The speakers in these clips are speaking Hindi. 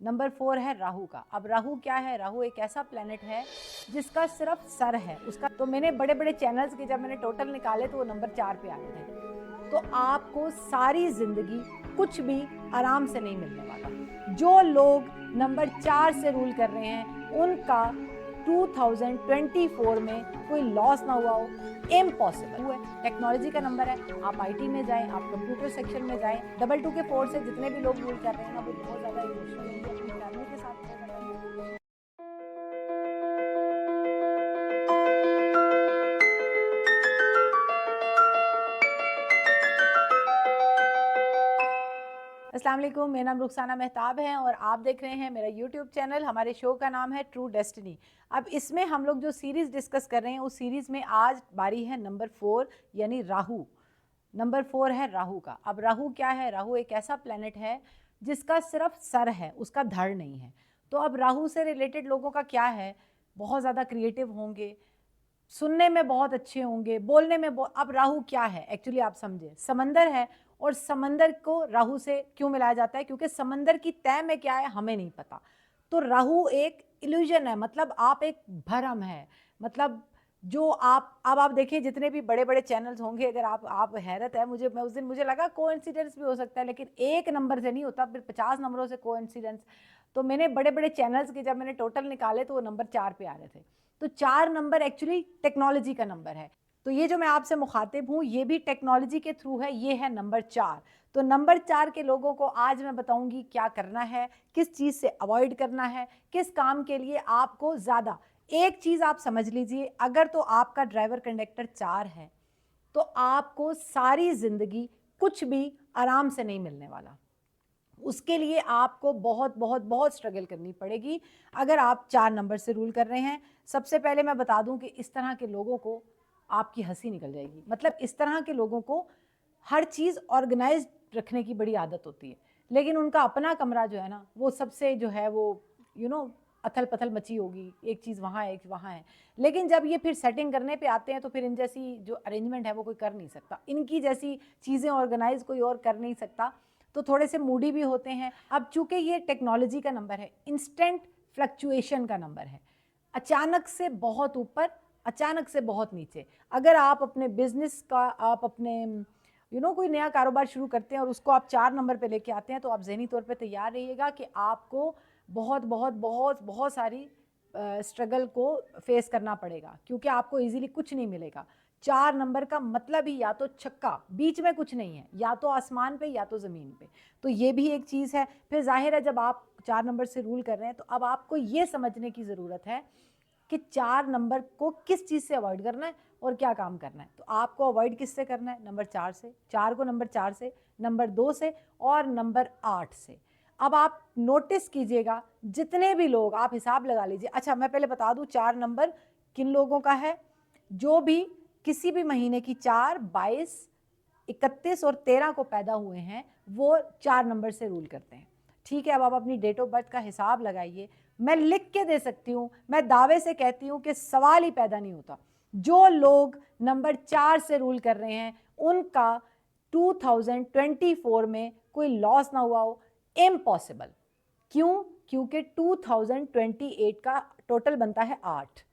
नंबर 4 है राहु का। अब राहु क्या है? राहु एक ऐसा प्लेनेट है जिसका सिर्फ सर है उसका। तो मैंने बड़े बड़े चैनल्स के जब मैंने टोटल निकाले तो वो नंबर 4 पे आ रहे थे। तो आपको सारी जिंदगी कुछ भी आराम से नहीं मिलने वाला। जो लोग नंबर 4 से रूल कर रहे हैं उनका 2024 में कोई लॉस ना हुआ हो, इम्पॉसिबल है। टेक्नोलॉजी का नंबर है, आप आईटी में जाएं, आप कंप्यूटर सेक्शन में जाएं। 22 के 4 से जितने भी लोग रूल कर रहे हैं ना, वो बहुत ज्यादा इमोशनल होंगे, अपनी फैमिली के साथ बहुत ज्यादा। अस्सलाम वालेकुम, मेरा नाम रुखसाना मेहताब है और आप देख रहे हैं मेरा यूट्यूब चैनल। हमारे शो का नाम है ट्रू डेस्टिनी। अब इसमें हम लोग जो सीरीज़ डिस्कस कर रहे हैं उस सीरीज़ में आज बारी है नंबर 4 यानी राहु। नंबर 4 है राहु का। अब राहु क्या है? राहु एक ऐसा प्लेनेट है जिसका सिर्फ सर है, उसका धड़ नहीं है। तो अब राहु से रिलेटेड लोगों का क्या है? बहुत ज़्यादा क्रिएटिव होंगे, सुनने में बहुत अच्छे होंगे, बोलने में अब राहु क्या है एक्चुअली आप समझे, समंदर है। और समंदर को राहु से क्यों मिलाया जाता है? क्योंकि समंदर की तह में क्या है हमें नहीं पता। तो राहु एक इल्यूजन है, मतलब आप एक भ्रम है। मतलब जो आप देखिए जितने भी बड़े बड़े चैनल्स होंगे, अगर आप हैरत है मुझे, मैं उस दिन मुझे लगा कोइंसिडेंस भी हो सकता है, लेकिन एक नंबर से नहीं होता, फिर 50 नंबरों से कोइंसिडेंस। तो मैंने बड़े बड़े चैनल्स के जब मैंने टोटल निकाले तो वो नंबर 4 पे आ रहे थे। तो 4 नंबर एक्चुअली टेक्नोलॉजी का नंबर है। तो ये जो मैं आपसे मुखातिब हूँ ये भी टेक्नोलॉजी के थ्रू है, ये है नंबर 4। तो नंबर 4 के लोगों को आज मैं बताऊंगी क्या करना है, किस चीज़ से अवॉइड करना है, किस काम के लिए आपको ज़्यादा। एक चीज़ आप समझ लीजिए, अगर तो आपका ड्राइवर कंडक्टर 4 है तो आपको सारी ज़िंदगी कुछ भी आराम से नहीं मिलने वाला। उसके लिए आपको बहुत बहुत बहुत स्ट्रगल करनी पड़ेगी अगर आप 4 नंबर से रूल कर रहे हैं। सबसे पहले मैं बता दूं कि इस तरह के लोगों को आपकी हंसी निकल जाएगी। मतलब इस तरह के लोगों को हर चीज़ ऑर्गेनाइज रखने की बड़ी आदत होती है, लेकिन उनका अपना कमरा जो है ना वो सबसे जो है वो अथल पथल मची होगी, एक चीज़ वहाँ है एक वहाँ है। लेकिन जब ये फिर सेटिंग करने पे आते हैं तो फिर इन जैसी जो अरेंजमेंट है वो कोई कर नहीं सकता, इनकी जैसी चीज़ें ऑर्गेनाइज कोई और कर नहीं सकता। तो थोड़े से मूडी भी होते हैं। अब चूंकि ये टेक्नोलॉजी का नंबर है, इंस्टेंट फ्लक्चुएशन का नंबर है, अचानक से बहुत ऊपर, अचानक से बहुत नीचे। अगर आप अपने बिजनेस का, आप अपने कोई नया कारोबार शुरू करते हैं और उसको आप 4 नंबर पे लेके आते हैं तो आप जहनी तौर पे तैयार रहिएगा कि आपको बहुत बहुत बहुत बहुत सारी स्ट्रगल को फेस करना पड़ेगा, क्योंकि आपको इजीली कुछ नहीं मिलेगा। 4 नंबर का मतलब ही या तो छक्का, बीच में कुछ नहीं है, या तो आसमान पे या तो ज़मीन पे। तो ये भी एक चीज़ है। फिर जाहिर है जब आप 4 नंबर से रूल कर रहे हैं तो अब आपको ये समझने की ज़रूरत है कि 4 नंबर को किस चीज़ से अवॉइड करना है और क्या काम करना है। तो आपको अवॉइड किससे करना है? नंबर 4 से। 4 को नंबर 4 से, नंबर 2 से और नंबर 8 से। अब आप नोटिस कीजिएगा जितने भी लोग, आप हिसाब लगा लीजिए। अच्छा मैं पहले बता दूं 4 नंबर किन लोगों का है। जो भी किसी भी महीने की 4, 22, 31 और 13 को पैदा हुए हैं वो 4 नंबर से रूल करते हैं। ठीक है, अब आप अपनी डेट ऑफ बर्थ का हिसाब लगाइए। मैं लिख के दे सकती हूँ, मैं दावे से कहती हूँ कि सवाल ही पैदा नहीं होता। जो लोग नंबर 4 से रूल कर रहे हैं उनका 2024 में कोई लॉस ना हुआ हो, इम्पॉसिबल। क्यों? क्योंकि 2028 का टोटल बनता है 8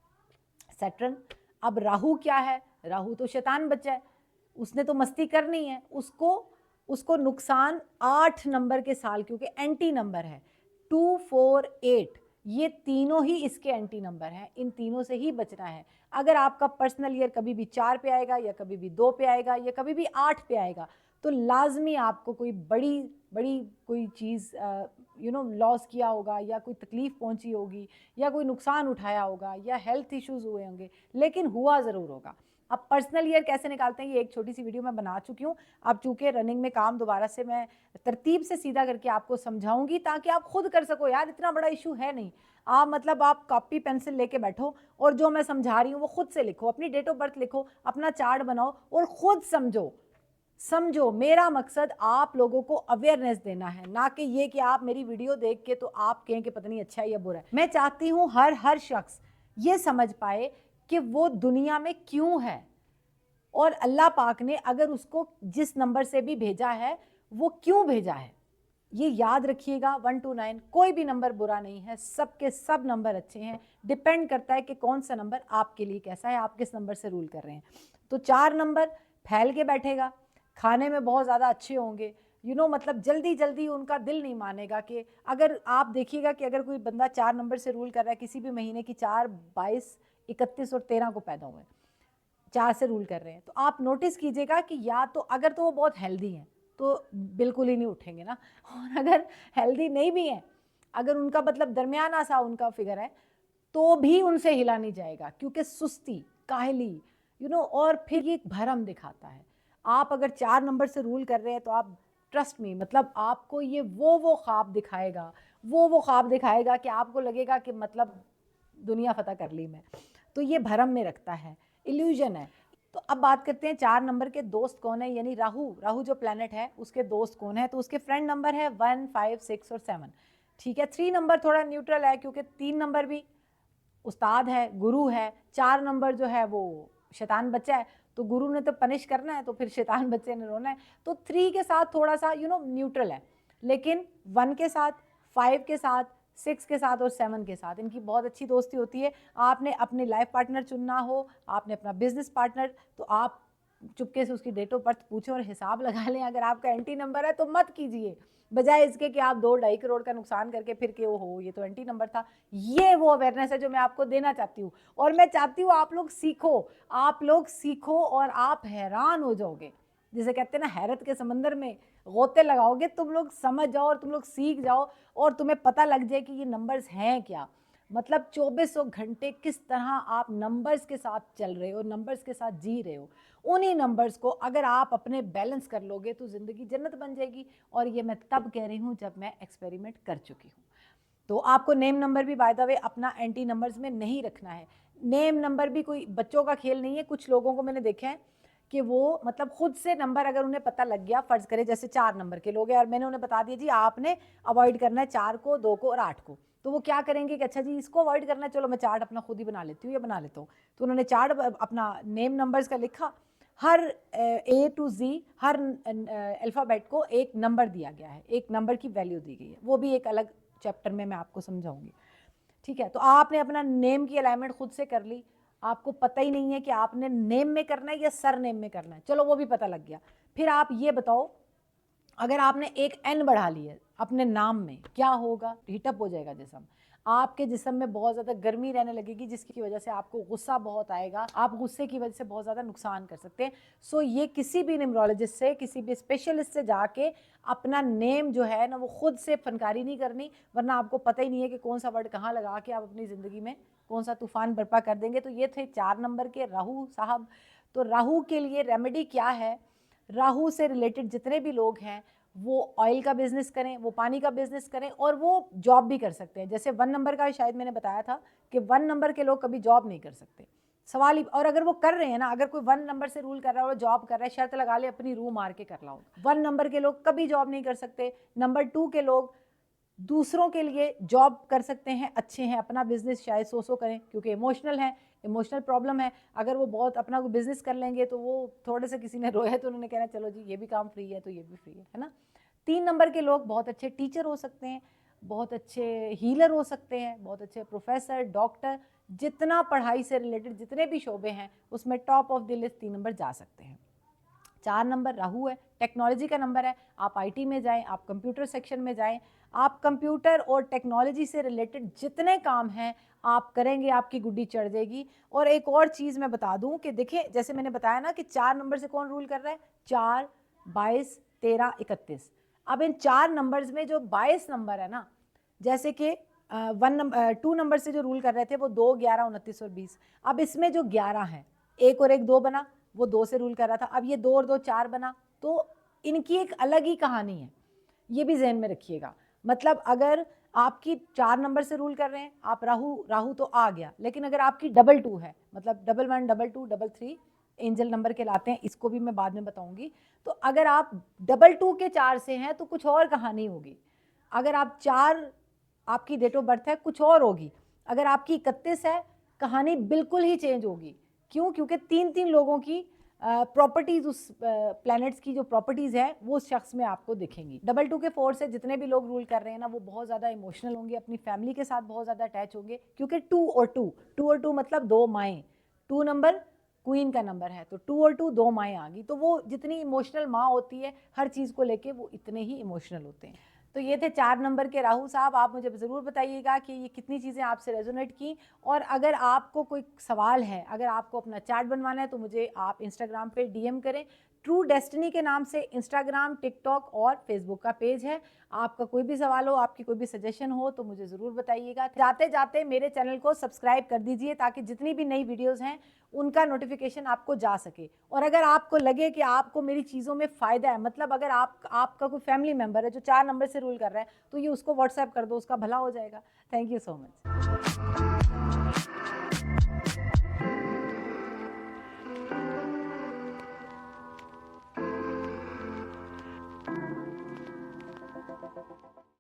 सैटर्न। अब राहु क्या है? राहु तो शैतान बच्चा है, उसने तो मस्ती करनी है, उसको नुकसान 8 नंबर के साल, क्योंकि एंटी नंबर है 2, 4, 8, ये तीनों ही इसके एंटी नंबर हैं। इन तीनों से ही बचना है। अगर आपका पर्सनल ईयर कभी भी 4 पे आएगा या कभी भी 2 पे आएगा या कभी भी 8 पे आएगा तो लाजमी आपको कोई बड़ी बड़ी कोई चीज़ लॉस किया होगा या कोई तकलीफ़ पहुंची होगी या कोई नुकसान उठाया होगा या हेल्थ इश्यूज हुए होंगे, लेकिन हुआ ज़रूर होगा। अब पर्सनल ईयर कैसे निकालते हैं ये एक छोटी सी वीडियो मैं बना चुकी हूँ। अब चूंकि रनिंग में काम दोबारा से मैं तरतीब से सीधा करके आपको समझाऊंगी ताकि आप खुद कर सको। यार इतना बड़ा इशू है नहीं, आप कॉपी पेंसिल लेके बैठो और जो मैं समझा रही हूँ वो खुद से लिखो, अपनी डेट ऑफ बर्थ लिखो, अपना चार्ट बनाओ और खुद समझो। मेरा मकसद आप लोगों को अवेयरनेस देना है, ना कि ये कि आप मेरी वीडियो देख के तो आप कहें कि पता नहीं अच्छा है या बुरा है। मैं चाहती हूँ हर शख्स ये समझ पाए कि वो दुनिया में क्यों है और अल्लाह पाक ने अगर उसको जिस नंबर से भी भेजा है वो क्यों भेजा है। ये याद रखिएगा 1 to 9 कोई भी नंबर बुरा नहीं है, सबके सब नंबर अच्छे हैं। डिपेंड करता है कि कौन सा नंबर आपके लिए कैसा है, आप किस नंबर से रूल कर रहे हैं। तो 4 नंबर फैल के बैठेगा, खाने में बहुत ज़्यादा अच्छे होंगे, मतलब जल्दी जल्दी उनका दिल नहीं मानेगा। कि अगर आप देखिएगा कि अगर कोई बंदा 4 नंबर से रूल कर रहा है, किसी भी महीने की 4, 22, 31 और 13 को पैदा हुए, 4 से रूल कर रहे हैं, तो आप नोटिस कीजिएगा कि या तो अगर तो वो बहुत हेल्दी हैं तो बिल्कुल ही नहीं उठेंगे ना, और अगर हेल्दी नहीं भी हैं, अगर उनका मतलब दरमियाना सा उनका फिगर है, तो भी उनसे हिला नहीं जाएगा, क्योंकि सुस्ती, काहली, और फिर ये एक भरम दिखाता है। आप अगर 4 नंबर से रूल कर रहे हैं तो आप ट्रस्ट मी, मतलब आपको ये वो ख्वाब दिखाएगा, वो ख्वाब दिखाएगा कि आपको लगेगा कि मतलब दुनिया फतह कर ली मैं। तो ये भरम में रखता है, इल्यूजन है। तो अब बात करते हैं 4 नंबर के दोस्त कौन है, यानी राहु जो प्लैनेट है उसके दोस्त कौन है। तो उसके फ्रेंड नंबर है 1, 5, 6 और 7। ठीक है, 3 नंबर थोड़ा न्यूट्रल है, क्योंकि 3 नंबर भी उस्ताद है, गुरु है। 4 नंबर जो है वो शैतान बच्चा है, तो गुरु ने तो पनिश करना है, तो फिर शैतान बच्चे ने रोना है। तो 3 के साथ थोड़ा सा न्यूट्रल है, लेकिन 1 के साथ, 5 के साथ, 6 के साथ और 7 के साथ इनकी बहुत अच्छी दोस्ती होती है। आपने अपने लाइफ पार्टनर चुनना हो, आपने अपना बिजनेस पार्टनर, तो आप चुपके से उसकी डेट ऑफ बर्थ पूछें और हिसाब लगा लें। अगर आपका एंटी नंबर है तो मत कीजिए, बजाय इसके कि आप 2-2.5 करोड़ का नुकसान करके फिर के हो ये तो एंटी नंबर था। ये वो अवेयरनेस है जो मैं आपको देना चाहती हूँ, और मैं चाहती हूँ आप लोग सीखो और आप हैरान हो जाओगे। जिसे कहते हैं ना, हैरत के समंदर में गोते लगाओगे, तुम लोग समझ जाओ और तुम लोग सीख जाओ, और तुम्हें पता लग जाए कि ये नंबर्स हैं क्या। मतलब 2400 घंटे किस तरह आप नंबर्स के साथ चल रहे हो, नंबर्स के साथ जी रहे हो। उन्हीं नंबर्स को अगर आप अपने बैलेंस कर लोगे तो ज़िंदगी जन्नत बन जाएगी। और ये मैं तब कह रही हूँ जब मैं एक्सपेरिमेंट कर चुकी हूँ। तो आपको नेम नंबर भी बाय द वे अपना एंटी नंबर्स में नहीं रखना है। नेम नंबर भी कोई बच्चों का खेल नहीं है। कुछ लोगों को मैंने देखा है कि वो मतलब खुद से नंबर अगर उन्हें पता लग गया, फर्ज करें जैसे 4 नंबर के लोग हैं और मैंने उन्हें बता दिया जी आपने अवॉइड करना है 4 को, 2 को और 8 को, तो वो क्या करेंगे कि अच्छा जी इसको अवॉइड करना है, चलो मैं चार्ट अपना खुद ही बना लेती हूँ या बना लेता हूँ। तो उन्होंने चार्ट अपना नेम नंबर्स का लिखा, हर A to Z, her alphabet को एक नंबर दिया गया है, एक नंबर की वैल्यू दी गई है, वो भी एक अलग चैप्टर में मैं आपको समझाऊंगी। ठीक है, तो आपने अपना नेम की अलाइनमेंट खुद से कर ली, आपको पता ही नहीं है कि आपने नेम में करना है या सर नेम में करना है, चलो वो भी पता लग गया। फिर आप ये बताओ, अगर आपने एक एन बढ़ा ली है अपने नाम में, क्या होगा? हीटअप हो जाएगा जिस्म, आपके जिस्म में बहुत ज़्यादा गर्मी रहने लगेगी, जिसकी वजह से आपको गुस्सा बहुत आएगा, आप गुस्से की वजह से बहुत ज़्यादा नुकसान कर सकते हैं। सो ये किसी भी न्यूमरोलॉजिस्ट से, किसी भी स्पेशलिस्ट से जाके अपना नेम जो है ना वो खुद से फनकारी नहीं करनी, वरना आपको पता ही नहीं है कि कौन सा वर्ड कहाँ लगा के आप अपनी ज़िंदगी में कौन सा तूफान बर्पा कर देंगे। तो ये थे 4 नंबर के राहु साहब। तो राहु के लिए रेमेडी क्या है? राहु से रिलेटेड जितने भी लोग हैं वो ऑयल का बिजनेस करें, वो पानी का बिजनेस करें, और वो जॉब भी कर सकते हैं। जैसे 1 नंबर का शायद मैंने बताया था कि 1 नंबर के लोग कभी जॉब नहीं कर सकते, सवाल ही। और अगर वो कर रहे हैं ना, अगर कोई 1 नंबर से रूल कर रहा है और जॉब कर रहा है, शर्त लगा ले अपनी रूह मार के कर लाओ। 1 नंबर के लोग कभी जॉब नहीं कर सकते। नंबर 2 के लोग दूसरों के लिए जॉब कर सकते हैं, अच्छे हैं, अपना बिजनेस शायद सो करें, क्योंकि इमोशनल है, इमोशनल प्रॉब्लम है। अगर वो बहुत अपना बिजनेस कर लेंगे तो वो थोड़े से किसी ने रोया तो उन्होंने कहना चलो जी ये भी काम फ्री है तो ये भी फ्री है ना। 3 नंबर के लोग बहुत अच्छे टीचर हो सकते हैं, बहुत अच्छे हीलर हो सकते हैं, बहुत अच्छे प्रोफेसर, डॉक्टर, जितना पढ़ाई से रिलेटेड जितने भी शोबे हैं उसमें top of the list 3 number जा सकते हैं। 4 नंबर राहु है, टेक्नोलॉजी का नंबर है, आप आईटी में जाएं, आप कंप्यूटर सेक्शन में जाएं, आप कंप्यूटर और टेक्नोलॉजी से रिलेटेड जितने काम हैं आप करेंगे, आपकी गुड्डी चढ़ जाएगी। और एक और चीज़ मैं बता दूं कि देखिए, जैसे मैंने बताया ना कि 4 नंबर से कौन रूल कर रहा है, 4, 22, 13, 31। अब इन 4 नंबर्स में जो 22 नंबर है ना, जैसे कि 2 नंबर से जो रूल कर रहे थे वो 2, 11, 29 और 20। अब इसमें जो 11 है, 1 और 1 2 बना, वो 2 से रूल कर रहा था। अब ये 2 और 2 4 बना, तो इनकी एक अलग ही कहानी है, ये भी जहन में रखिएगा। मतलब अगर आपकी 4 नंबर से रूल कर रहे हैं आप, राहु तो आ गया, लेकिन अगर आपकी 2 है, मतलब 11, 22, 33 एंजल नंबर के लाते हैं, इसको भी मैं बाद में बताऊंगी। तो अगर आप 2 के 4 से हैं तो कुछ और कहानी होगी। अगर आप 4 आपकी डेट ऑफ बर्थ है कुछ और होगी। अगर आपकी 31 है, कहानी बिल्कुल ही चेंज होगी। क्यों? क्योंकि 3 लोगों की प्रॉपर्टीज़ उस प्लैनेट्स की जो प्रॉपर्टीज़ है वो उस शख्स में आपको दिखेंगी। 2 के 4 से जितने भी लोग रूल कर रहे हैं ना, वो बहुत ज़्यादा इमोशनल होंगे, अपनी फैमिली के साथ बहुत ज़्यादा अटैच होंगे, क्योंकि 2 मतलब 2 माएँ, 2 नंबर क्वीन का नंबर है, तो 2 और 2 2 माएँ आ गई, तो वो जितनी इमोशनल माँ होती है हर चीज़ को लेके, वो इतने ही इमोशनल होते हैं। तो ये थे 4 नंबर के राहु साहब। आप मुझे ज़रूर बताइएगा कि ये कितनी चीज़ें आपसे रेजोनेट की, और अगर आपको कोई सवाल है, अगर आपको अपना चार्ट बनवाना है, तो मुझे आप इंस्टाग्राम पे डीएम करें। ट्रू डेस्टिनी के नाम से इंस्टाग्राम, टिकटॉक और फेसबुक का पेज है। आपका कोई भी सवाल हो, आपकी कोई भी सजेशन हो, तो मुझे ज़रूर बताइएगा। जाते जाते मेरे चैनल को सब्सक्राइब कर दीजिए, ताकि जितनी भी नई वीडियोज़ हैं उनका नोटिफिकेशन आपको जा सके। और अगर आपको लगे कि आपको मेरी चीज़ों में फ़ायदा है, मतलब अगर आपका कोई फैमिली मेम्बर है जो 4 नंबर से रूल कर रहा है, तो ये उसको व्हाट्सएप कर दो, उसका भला हो जाएगा। Thank you so much.